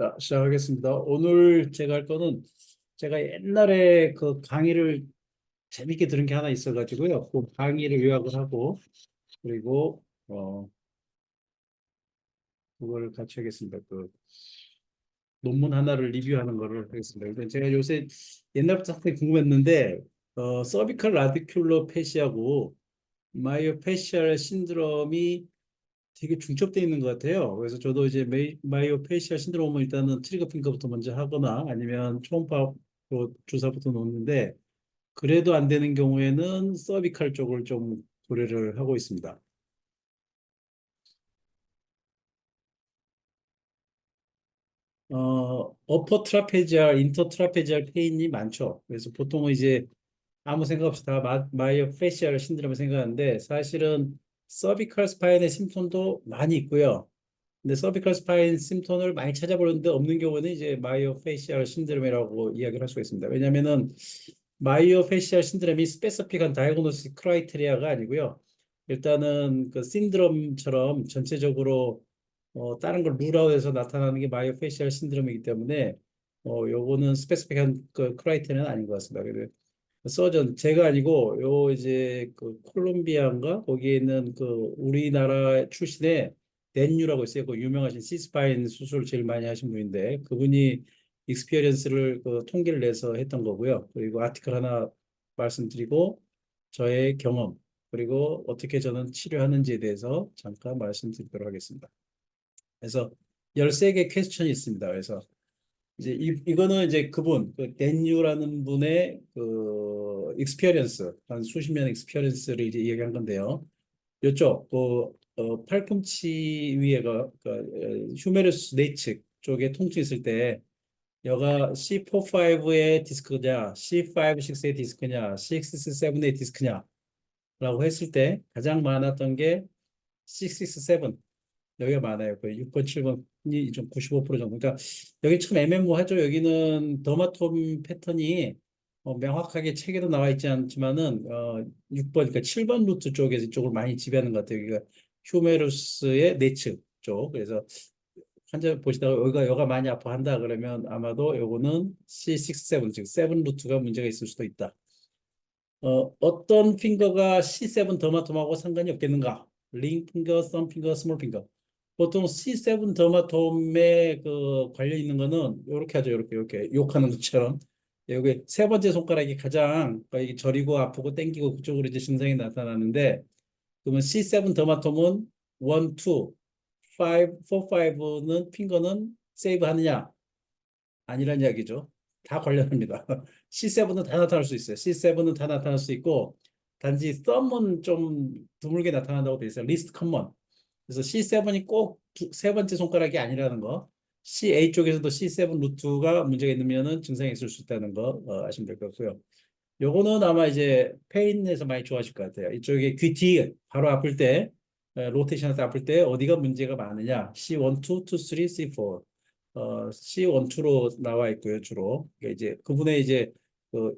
자, 시작하겠습니다. 오늘 제가 할 거는 제가 옛날에 그 강의를 재밌게 들은 게 하나 있어가지고요. 그 강의를 요약을 하고 그리고 그걸 같이 하겠습니다. 그 논문 하나를 리뷰하는 거를 하겠습니다. 근데 제가 요새 옛날부터 상당히 궁금했는데 서비컬 라디큘러 패시하고 마이오패시알 신드롬이 되게 중첩되어 있는 것 같아요. 그래서 저도 이제 마이오페시아 신드롬은 일단은 트리거 핑거부터 먼저 하거나 아니면 초음파 주사부터 놓는데 그래도 안 되는 경우에는 서비칼 쪽을 좀 고려를 하고 있습니다. 어퍼 트라페지알, 인터 트라페지알 페인이 많죠. 그래서 보통은 이제 아무 생각 없이 다 마이오페시알 신드롬을 생각하는데 사실은 서비컬 스파인의 심톤도 많이 있고요. 근데 서비컬 스파인 심톤을 많이 찾아보는데 없는 경우는 이제 마이오페시알 신드롬이라고 이야기를 할 수가 있습니다. 왜냐하면은 마이오페시알 신드롬이 스페시픽한 다이그노스 크라이테리아가 아니고요. 일단은 그 신드롬처럼 전체적으로 다른 걸 룰아웃해서 나타나는 게 마이오페시알 신드롬이기 때문에 요거는 스페시픽한 그 크라이테리아는 아닌 것 같습니다. 그래서 서전 제가 아니고 요 이제 그 콜롬비아인가 거기에 있는 그 우리나라 출신의 댄유라고 있어요. 그 유명하신 시스파인 수술 제일 많이 하신 분인데 그분이 익스피리언스를 그 통계를 내서 했던 거고요. 그리고 아티클 하나 말씀드리고 저의 경험 그리고 어떻게 저는 치료하는지에 대해서 잠깐 말씀드리도록 하겠습니다. 그래서 13개 퀘스천이 있습니다. 그래서 이제 이거는 이제 그분 그 댄유라는 분의 그 익스피리언스 한 수십 년 익스피리언스를 이제 이야기한 건데요. 이쪽 그 팔꿈치 위에가 그, 휴메루스 내측 쪽에 통증 있을 때 여가 C4-5의 디스크냐, C5-6의 디스크냐, C6-7의 디스크냐라고 했을 때 가장 많았던 게 C6-7 여기가 많아요. 그 6번, 7번이 좀 95% 정도. 그러니까 여기 참 애매모호하죠. 여기는 더마톰 패턴이 명확하게 책에도 나와 있지 않지만은 6번, 그러니까 7번 루트 쪽에서 이쪽을 많이 지배하는 것 같아요. 여기가 휴메루스의 내측 쪽. 그래서 환자 보시다가 여기가 많이 아파한다 그러면 아마도 요거는 C6, 7, 즉 7 루트가 문제가 있을 수도 있다. 어떤 핑거가 C7 더마톰하고 상관이 없겠는가? 링 핑거, 썸 핑거, 스몰 핑거. 보통 C7 더마톰에 그 관련 있는 거는 이렇게 하죠. 이렇게 욕하는 것처럼. 여기 세 번째 손가락이 가장 이게 저리고 아프고 땡기고 그쪽으로 이제 증상이 나타나는데 그러면 C7 더마톰은 1, 2, 5, 4, 5는 핑거는 세이브 하느냐? 아니란 이야기죠. 다 관련합니다. C7은 다 나타날 수 있어요. C7은 다 나타날 수 있고 단지 썸은 좀 드물게 나타난다고 돼 있어요. 리스트 커먼. 그래서 C7이 꼭 세 번째 손가락이 아니라는 거. CA 쪽에서도 C7 루트가 문제가 있으면 증상이 있을 수 있다는 거 아시면 될 것 같고요. 요거는 아마 이제 페인에서 많이 좋아하실 것 같아요. 이쪽에 귀 뒤 바로 아플 때 로테이션에서 아플 때 어디가 문제가 많으냐? C1, 2, 3, C4. C1, 2로 나와 있고요, 주로. 그러니까 이제 그분의 이제 그,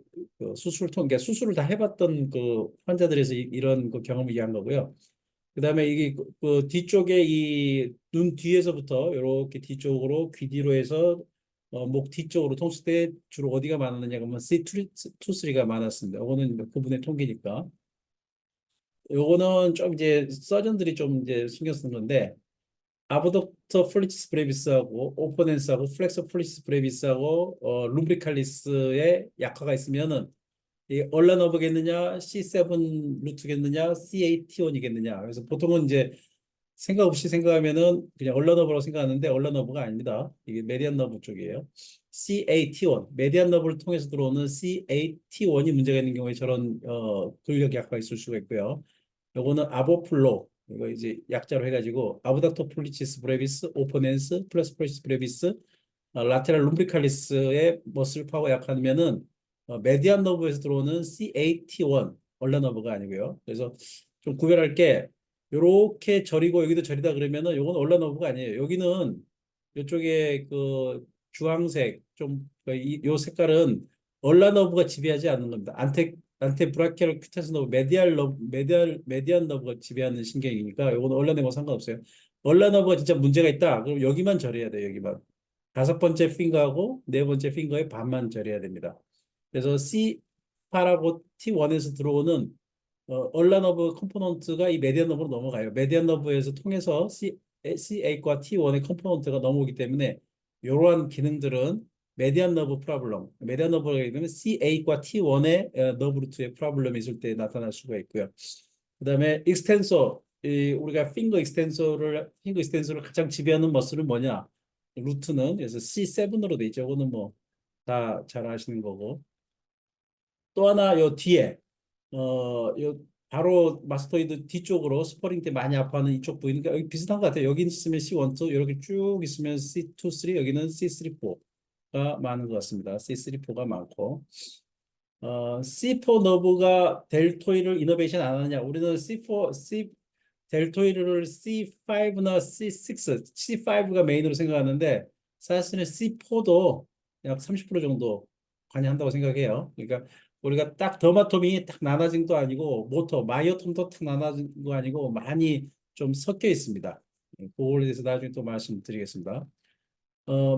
수술 그러니까 수술을 다 해봤던 그 환자들에서 이런 그 경험을 이해한 거고요. 그다음에 이게 그 뒤쪽에 이 눈 뒤에서부터 이렇게 뒤쪽으로 귀 뒤로 해서 목 뒤쪽으로 통칠 때 주로 어디가 많았느냐 그러면 C2, 3가 많았습니다. 이거는 그분의 통계니까. 요거는 좀 이제 서전들이 좀 이제 신경 쓰는 건데 아브덕터 플리치스 브레비스하고 오퍼넨스하고 플렉서 플리치스 브레비스하고 룸브리칼리스의 약화가 있으면은 이 얼라너브겠느냐 C7 루트겠느냐 CAT1이겠느냐 그래서 보통은 이제 생각 없이 생각하면은 그냥 얼라너브라고 생각하는데 얼라너브가 아닙니다. 이게 메디안 너브 쪽이에요. CAT1 메디안 너브를 통해서 들어오는 CAT1이 문제가 있는 경우에 저런 근력 약화가 있을 수가 있고요. 요거는 아보플로 이거 이제 약자로 해가지고 아브닥토폴리치스 브레비스 오포넨스 플러스폴리치스 브레비스 라테랄 룸브리칼리스의 머슬 파워 약하면은 메디안 너브에서 들어오는 CAT1 얼라너브가 아니고요. 그래서 좀 구별할 게 요렇게 저리고 여기도 저리다 그러면은 요건 얼라너브가 아니에요. 여기는 요쪽에 그 주황색 요 색깔은 얼라너브가 지배하지 않는 겁니다. 안테 브라키얼 큐테스 너브 메디안 너브가 지배하는 신경이니까 요거는 얼라너브와 상관없어요. 얼라너브가 진짜 문제가 있다. 그럼 여기만 저려야 돼요. 여기만. 다섯 번째 핑거하고 네 번째 핑거의 반만 절여야 됩니다. 그래서 C8하고 T1에서 들어오는 얼라 너브 컴포넌트가 이 메디안 너브로 넘어가요. 메디안 너브에서 통해서 C8과 T1의 컴포넌트가 넘어오기 때문에 이러한 기능들은 메디안 너브 프로블럼, 메디안 너브가 되면 C8과 T1의 너브 루트의 프로블럼이 있을 때 나타날 수가 있고요. 그다음에 익스텐서, 우리가 핑거 익스텐서를 가장 지배하는 머슬은 뭐냐? 루트는 그래서 C7으로 돼 있죠. 이거는 뭐 다 잘 아시는 거고. 또 하나 요 뒤에 요 바로 마스토이드 뒤쪽으로 스퍼링 때 많이 아파하는 이쪽 부위는 그러니까 여기 비슷한 것 같아요. 여기 있으면 C1, 2 이렇게 쭉 있으면 C2, 3 여기는 C3, 4가 많은 것 같습니다. C3, 4가 많고 C4 너브가 델토이를 이노베이션 안 하느냐? 우리는 델토이를 C5나 C6, C5가 메인으로 생각하는데 사실은 C4도 약 30% 정도 관여한다고 생각해요. 그러니까 우리가 딱 더마톰이 딱 나눠진 거 아니고 마이오톰도 딱 나눠진 거 아니고 많이 좀 섞여 있습니다. 그거에 대해서 나중에 또 말씀드리겠습니다.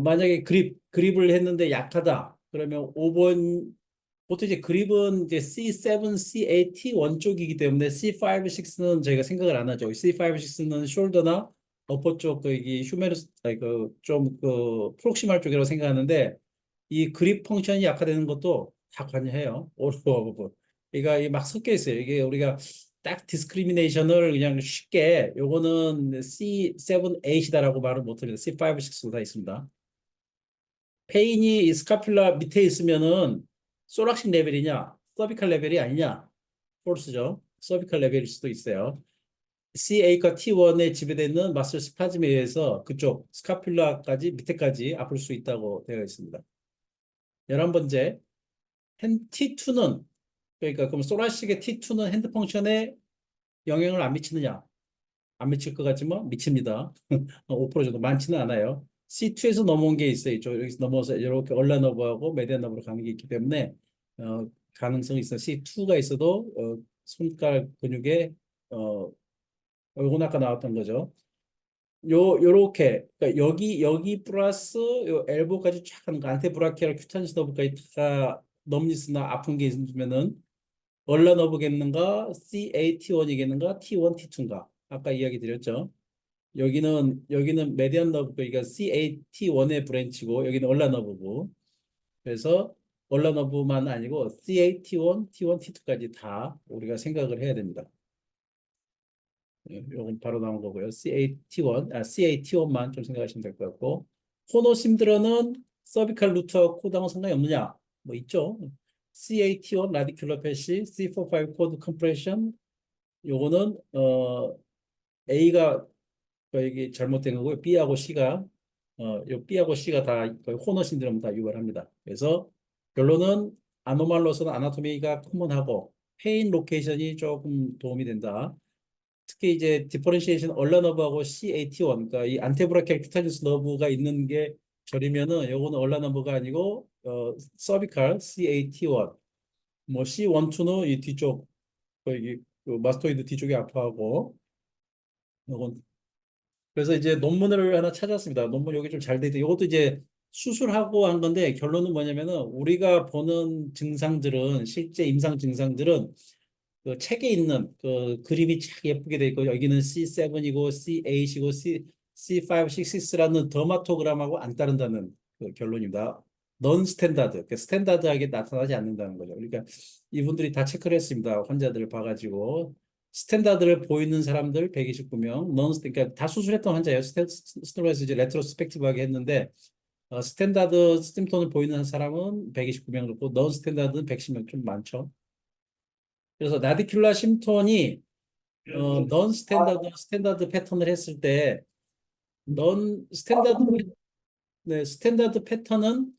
만약에 그립을 했는데 약하다. 그러면 5번 보통 이제 그립은 이제 C7, C8, T1 쪽이기 때문에 C5, 6는 저희가 생각을 안 하죠. C5, 6는 숄더나 어퍼 쪽, 이 휴메루스, 좀그 프록시말 쪽이라고 생각하는데 이 그립 펑션이 약화되는 것도 다 관여해요. 오버. 그러니까 이게 막 섞여 있어요. 이게 우리가 딱 디스크리미네이션을 그냥 쉽게 요거는 C7, 8이다라고 말을 못합니다. C5, 6도 다 있습니다. 페인이 스카퓰라 밑에 있으면은 소락식 레벨이냐, 서비칼 레벨이 아니냐, 폴스죠. 서비칼 레벨일 수도 있어요. CA과 T1에 지배되는 마슬 스파즘에 의해서 그쪽 스카퓰라까지 밑에까지 아플 수 있다고 되어 있습니다. 11번째, T2는 그러니까 그럼 소라식의 T2는 핸드 펑션에 영향을 안 미치느냐? 안 미칠 것 같지만 미칩니다. 5% 정도 많지는 않아요. C2에서 넘어온 게 있어요. 여기서 넘어서 이렇게 얼라너브하고 메디안너브로 가는 게 있기 때문에 가능성이 있어요. C2가 있어도 손가락 근육에 요건 아까 나왔던 거죠. 요렇게 그러니까 여기 플러스 요 엘보까지 쫙 하는 거 안테브라키아를 큐타니스 너브까지 다 넘니스나 아픈 게 있으면은 얼라너브겠는가 CAT1이겠는가 T1, T2인가 아까 이야기 드렸죠. 여기는 메디안 너브 그러니까 CAT1의 브랜치고 여기는 얼라너브고 그래서 얼라너브만 아니고 CAT1, T1, T2까지 다 우리가 생각을 해야 됩니다. 요건 바로 나온 거고요. CAT1만 좀 생각하시면 될 것 같고 코노심드러는 서비칼 루트와 코드하고 상관이 없느냐? 뭐 있죠. CAT1 라디큘러 패시, C45 코드 컴프레션 요거는 A가 이게 잘못된 거고요. B하고 C가 요 B하고 C가 다 거의 호너 신드롬 다 유발합니다. 그래서 결론은 아노말로서는 아나토미가 커먼하고 페인 로케이션이 조금 도움이 된다. 특히 이제 디퍼런시에이션 얼라너브하고 CAT1 그러니까 이 안테브라키알 큐타니스 너브가 있는 게 저리면은 요거는 얼라너브가 아니고 서비칼 CAT1 뭐 C1, 2는 이 뒤쪽 그 마스토이드 뒤쪽이 아파하고 요건 그래서 이제 논문을 하나 찾았습니다. 논문 여기 좀 잘 돼 있대. 이것도 이제 수술하고 한 건데 결론은 뭐냐면은 우리가 보는 증상들은 실제 임상 증상들은 그 책에 있는 그 그림이 참 예쁘게 돼 있고 여기는 C7이고 C8이고 C5, C6라는 더마토그램하고 안 따른다는 그 결론입니다. 넌 스탠다드, 그 스탠다드하게 나타나지 않는다는 거죠. 그러니까 이분들이 다 체크를 했습니다. 환자들을 봐가지고 스탠다드를 보이는 사람들 129명, 그러니까 다 수술했던 환자예요. 스테로이드 이제 레트로스펙티브하게 했는데 스탠다드 심톤을 보이는 사람은 129명 그렇고 넌 스탠다드는 110명 좀 많죠. 그래서 나디큘라 심톤이 넌 스탠다드 패턴을 했을 때 넌 스탠다드 네, 스탠다드 패턴은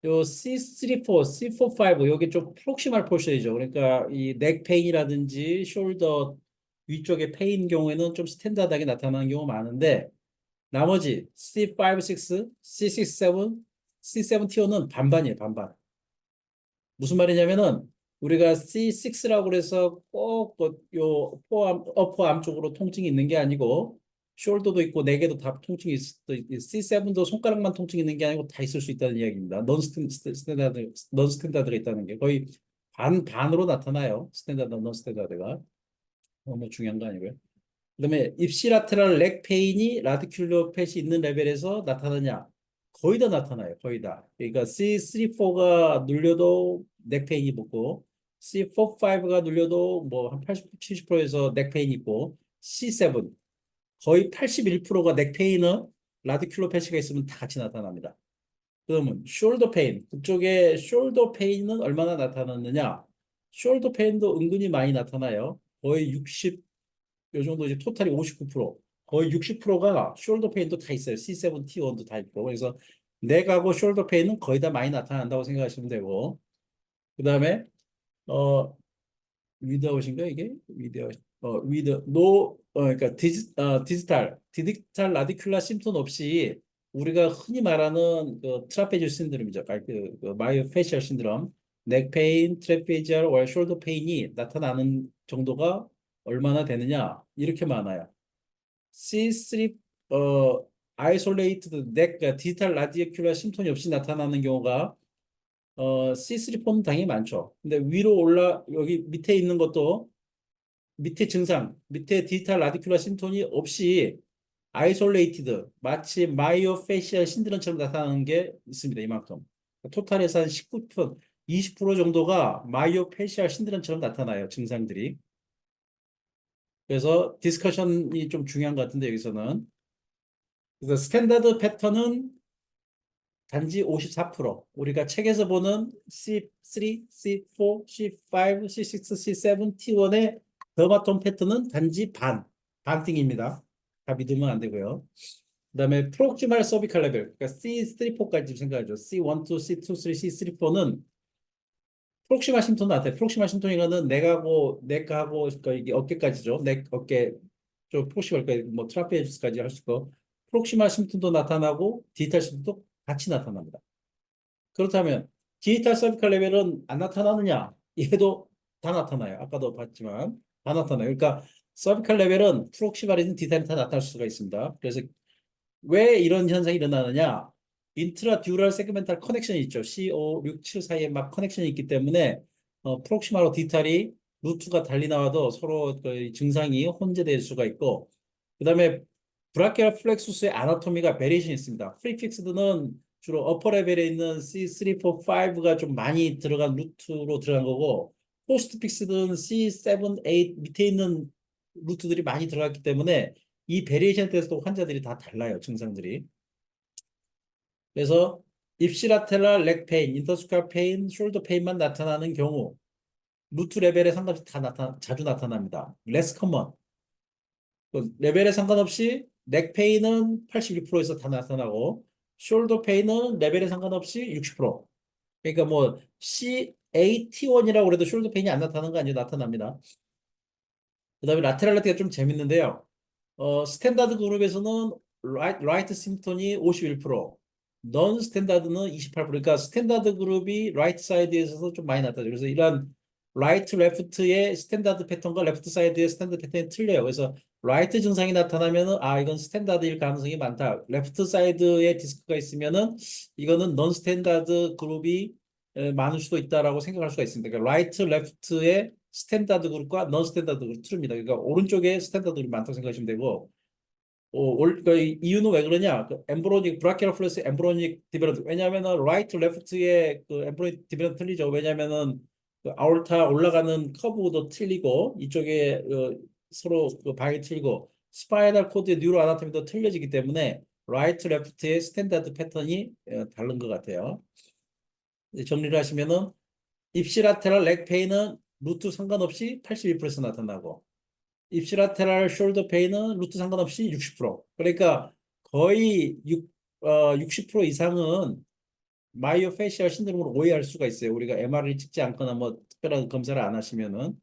요 C3, 4, C4, 5 여기 좀 프록시말 포션이죠. 그러니까 이 넥 페인이라든지 숄더 위쪽의 페인 경우에는 좀 스탠다드하게 나타나는 경우가 많은데 나머지 C5, 6, C6, 7, C7T1는 반반이에요. 반반. 무슨 말이냐면은 우리가 C6라고 그래서 꼭요 어퍼암 쪽으로 통증이 있는 게 아니고 숄더도 있고 네 개도 다 통증이 C7도 손가락만 통증이 있는 게 아니고 다 있을 수 있다는 이야기입니다. 넌 스탠다드가 있다는 게 거의 반으로 나타나요. 스탠다드, 넌 스탠다드가. 너무 중요한 거 아니고요. 그다음에 입시라테랄 렉 페인이 라디큘러 팻이 있는 레벨에서 나타나냐? 거의 다 나타나요. 거의 다. 그러니까 C3-4가 눌려도 넥 페인이 있고 C4-5가 눌려도 뭐 한 80, 70%에서 넥 페인이 있고 C7 거의 81%가 넥 페인은 라디큘러 팻이 있으면 다 같이 나타납니다. 그러면 숄더 페인 그쪽에 숄더 페인은 얼마나 나타났느냐? 숄더 페인도 은근히 많이 나타나요. 거의 60, 요 정도 이제 토탈이 59%, 거의 60%가 숄더 페인도 다 있어요. C7, T1도 다 있고. 그래서 넥하고 숄더 페인은 거의 다 많이 나타난다고 생각하시면 되고. 그다음에 어 위드아웃인가 이게? 위드아웃. 위드 노 그러니까 디지털 라디큘라 심톤 없이 우리가 흔히 말하는 그 트라페지오 신드롬이죠. 그 마이오페시얼 신드롬, 넥 페인, 트라페지얼, 월 숄더 페인이 나타나는 정도가 얼마나 되느냐? 이렇게 많아요. C3 아이솔레이트드 넥 디지털 라디큘라 심톤이 없이 나타나는 경우가 C3폼 당연히 많죠. 근데 위로 여기 밑에 있는 것도 밑에 증상, 밑에 디지털 라디큘라 심톤이 없이 아이솔레이티드, 마치 마이오페시얼 신드롬처럼 나타나는 게 있습니다. 이만큼. 토탈에서 한 19%, 20% 정도가 마이오페시얼 신드롬처럼 나타나요. 증상들이. 그래서 디스커션이 좀 중요한 것 같은데 여기서는. 그래서 스탠다드 패턴은 단지 54%. 우리가 책에서 보는 C3, C4, C5, C6, C7, T1의 더마톤 패턴은 단지 반띵입니다. 다 믿으면 안 되고요. 그다음에 프록시말 서비칼 레벨, 그러니까 C3-4까지 생각하죠. C1, 2, C2, 3, C3-4는 프록시말 심톤 나타나요. 프록시말 심톤이라는 넥하고 그러니까 이게 어깨까지죠. 넥, 어깨, 좀 프록시말, 뭐 트라페즈스까지 할 수 있고, 프록시말 심톤도 나타나고 디지털 심톤도 같이 나타납니다. 그렇다면 디지털 서비컬 레벨은 안 나타나느냐? 얘도 다 나타나요. 아까도 봤지만 다 나타나요. 그러니까 서비컬 레벨은 프록시말이든 디지털이 다 나타날 수가 있습니다. 그래서 왜 이런 현상이 일어나느냐? 인트라 듀럴 세그멘탈 커넥션이 있죠. CO, 6, 7 사이에 막 커넥션이 있기 때문에 프록시말하고 디지털이 루트가 달리 나와도 서로 그 증상이 혼재될 수가 있고 그다음에 브라키얼 플렉수스의 아나토미가 베리에이션이 있습니다. 프리픽스드는 주로 어퍼 레벨에 있는 C3, 4, 5가 좀 많이 들어간 루트로 들어간 거고 포스트 픽스드는 C7, 8 밑에 있는 루트들이 많이 들어갔기 때문에 이 베리에이션에 대해서도 환자들이 다 달라요. 증상들이. 그래서 입시라텔라 렉 페인, 인터스칼 페인, 숄더 페인만 나타나는 경우 루트 레벨에 상관없이 자주 나타납니다. 레스 커먼. 레벨에 상관없이 넥 페인은 82%에서 다 나타나고 숄더 페인은 레벨에 상관없이 60%. 그러니까 뭐 CAT1이라고 그래도 숄더 페인이 안 나타나는 거 아니에요? 나타납니다. 그다음에 라테랄리티가 좀 재밌는데요. 스탠다드 그룹에서는 라이트 심톤이 51%, 넌 스탠다드는 28%. 그러니까 스탠다드 그룹이 라이트 사이드에서 좀 많이 나타나요. 그래서 이런 라이트 레프트의 스탠다드 패턴과 레프트 사이드의 스탠다드 패턴이 틀려요. 그래서 라이트 증상이 나타나면은 이건 스탠다드일 가능성이 많다. 레프트 사이드에 디스크가 있으면은 이거는 넌 스탠다드 그룹이 많을 수도 있다라고 생각할 수가 있습니다. 그러니까 라이트 레프트의 스탠다드 그룹과 넌 스탠다드 그룹 틀립니다. 그러니까 오른쪽에 스탠다드 그룹이 많다고 생각하시면 되고 그 이유는 왜 그러냐? 그 엠브로닉 브라키얼 플러스 엠브로닉 디벨롭. 왜냐하면은 라이트 레프트의 그 엠브로닉 디벨롭 틀리죠. 왜냐하면은 그 아orta 올라가는 커브도 틀리고 이쪽에 서로 그 방이 틀리고 스파이널 코드의 뉴로 아나토미도 틀려지기 때문에 라이트 레프트의 스탠다드 패턴이 다른 것 같아요. 정리를 하시면은 입시라테랄 렉 페인은 루트 상관없이 82% 나타나고 입시라테랄 숄더 페인은 루트 상관없이 60%. 그러니까 거의 60% 이상은 마이오페시얼 신드롬으로 오해할 수가 있어요. 우리가 MR을 찍지 않거나 뭐 특별한 검사를 안 하시면은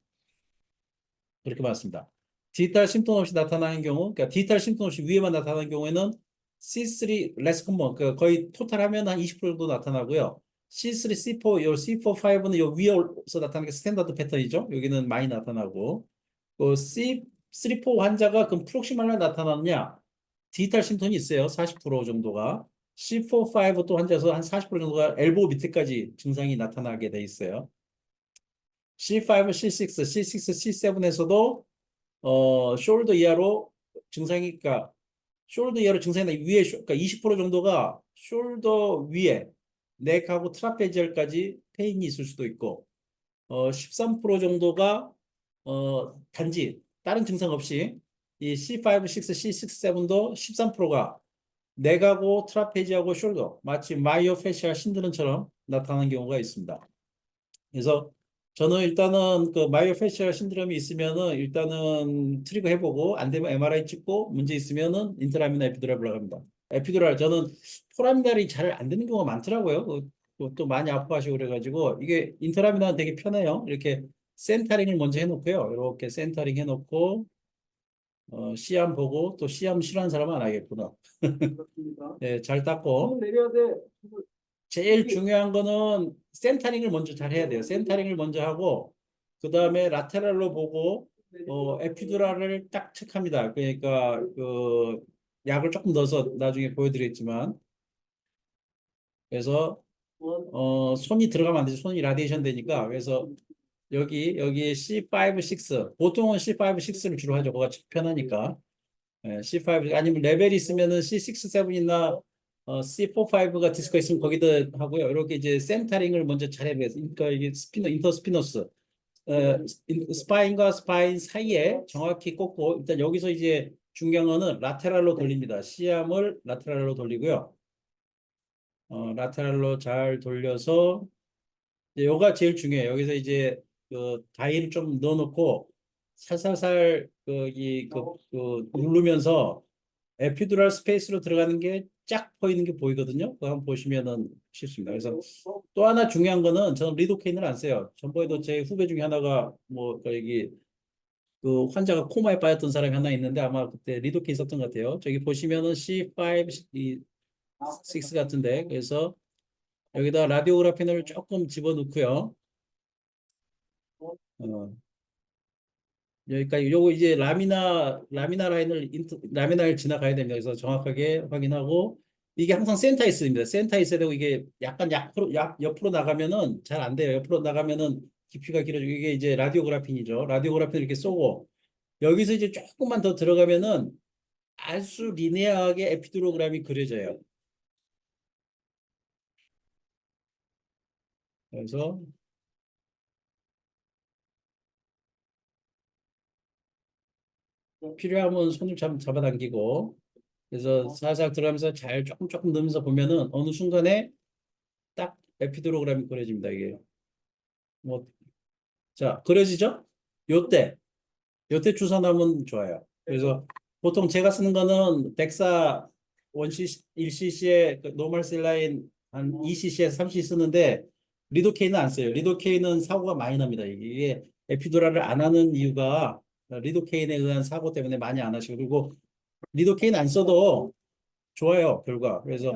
그렇게 많습니다. 디지털 심통 없이 나타나는 경우, 그러니까 디지털 심통 없이 위에만 나타나는 경우에는 C3 레스 컴먼, 그 거의 토탈하면 한 20% 정도 나타나고요. C3, C4, 요 C4, 5는 요 위에서 나타나는 게 스탠다드 패턴이죠. 여기는 많이 나타나고, 그 C3, 4 환자가 그럼 프록시말로 나타나느냐? 디지털 심톤이 있어요. 40% 정도가. C4, 5 또 환자에서 한 40% 정도가 엘보 밑에까지 증상이 나타나게 돼 있어요. C5, C6, C6, C7에서도 숄더 이하로 증상이, 그러니까 숄더 이하로 증상이 위에, 그러니까 20% 정도가 숄더 위에 넥하고 트라페지얼까지 페인이 있을 수도 있고, 13% 정도가 단지 다른 증상 없이 이 C5, 6, C6, 7도 13%가 넥하고 트라페지하고 숄더 마치 마이오페시아 신드롬처럼 나타나는 경우가 있습니다. 그래서 저는 일단은 그 마이오페시아 신드롬이 있으면은 일단은 트리거 해보고 안 되면 MRI 찍고 문제 있으면은 인트라미나 에피두랄 합니다. 에피두랄 저는 포라미날이 잘 안 되는 경우가 많더라고요. 또 많이 아파하시고 그래가지고 이게 인트라미나는 되게 편해요. 이렇게 센터링을 먼저 해놓고요. 이렇게 센터링 해놓고 시암 보고 또 시암 싫어하는 사람은 안 하겠구나. 네, 잘 닦고. 내려야 돼. 제일 중요한 거는 센터링을 먼저 잘 해야 돼요. 센터링을 먼저 하고 그 다음에 라테랄로 보고 에피두랄을 딱 체크합니다. 그러니까 그 약을 조금 넣어서 나중에 보여드리겠지만 그래서 손이 들어가면 안 되죠. 손이 라디에이션 되니까 그래서 여기 C5, 6 보통은 C5, 6를 주로 하죠. 그거가 편하니까. C5 아니면 레벨이 있으면은 C6, 7이나 C4, 5가 디스크가 있으면 거기다 하고요. 이렇게 이제 센터링을 먼저 잘 해야 돼요. 그러니까 이게 인터스피너스 스파인과 스파인 사이에 정확히 꽂고 일단 여기서 이제 중요한 거는 라테랄로 돌립니다. 시암을 라테랄로 돌리고요. 라테랄로 잘 돌려서 요가 제일 중요해요. 여기서 이제 그 다이를 좀 넣어놓고 살살살 누르면서 에피두랄 스페이스로 들어가는 게 쫙 보이는 게 보이거든요. 그거 한번 보시면은 쉽습니다. 그래서 또 하나 중요한 거는 저는 리도케인을 안 써요. 전번에도 제 후배 중에 하나가 뭐 여기 그 환자가 코마에 빠졌던 사람이 하나 있는데 아마 그때 리도케인 썼던 것 같아요. 저기 보시면은 C5, 6 같은데 그래서 여기다 라디오그라핀을 조금 집어넣고요. 어, 여기까지 요거 이제 라미나 라미나를 지나가야 됩니다. 그래서 정확하게 확인하고 이게 항상 센터에 있습니다. 센터에 있어야 되고 이게 약간 옆으로 나가면은 잘 안 돼요. 옆으로 나가면은 깊이가 길어지고 이게 이제 라디오그라핀이죠. 라디오그라핀을 이렇게 쏘고 여기서 이제 조금만 더 들어가면은 아주 리니어하게 에피드로그램이 그려져요. 그래서 필요하면 손을 잡아당기고 그래서 살살 들어가면서 잘 조금 넣으면서 보면은 어느 순간에 딱 에피드로그램이 그려집니다. 이게 뭐 자 그려지죠? 요때 주사 나면 좋아요. 그래서 보통 제가 쓰는 거는 덱사 1cc, 1cc에 노멀 셀라인 한 2cc에서 3cc 쓰는데 리도케인은 안 써요. 리도케인은 사고가 많이 납니다. 이게 에피두랄을 안 하는 이유가 리도케인에 의한 사고 때문에 많이 안 하시고 그리고 리도케인 안 써도 좋아요 결과. 그래서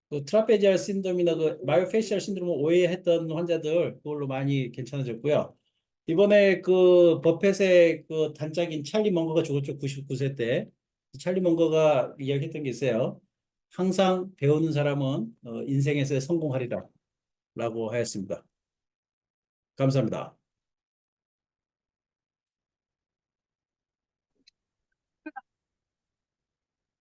그 트라페지알 신드롬이나 그 마이오페시얼 신드롬을 오해했던 환자들 그걸로 많이 괜찮아졌고요. 이번에 그 버펫의 그 단짝인 찰리 먼거가 죽었죠. 99세 때. 찰리 먼거가 이야기했던 게 있어요. 항상 배우는 사람은 인생에서 성공하리라 라고 하였습니다. 감사합니다.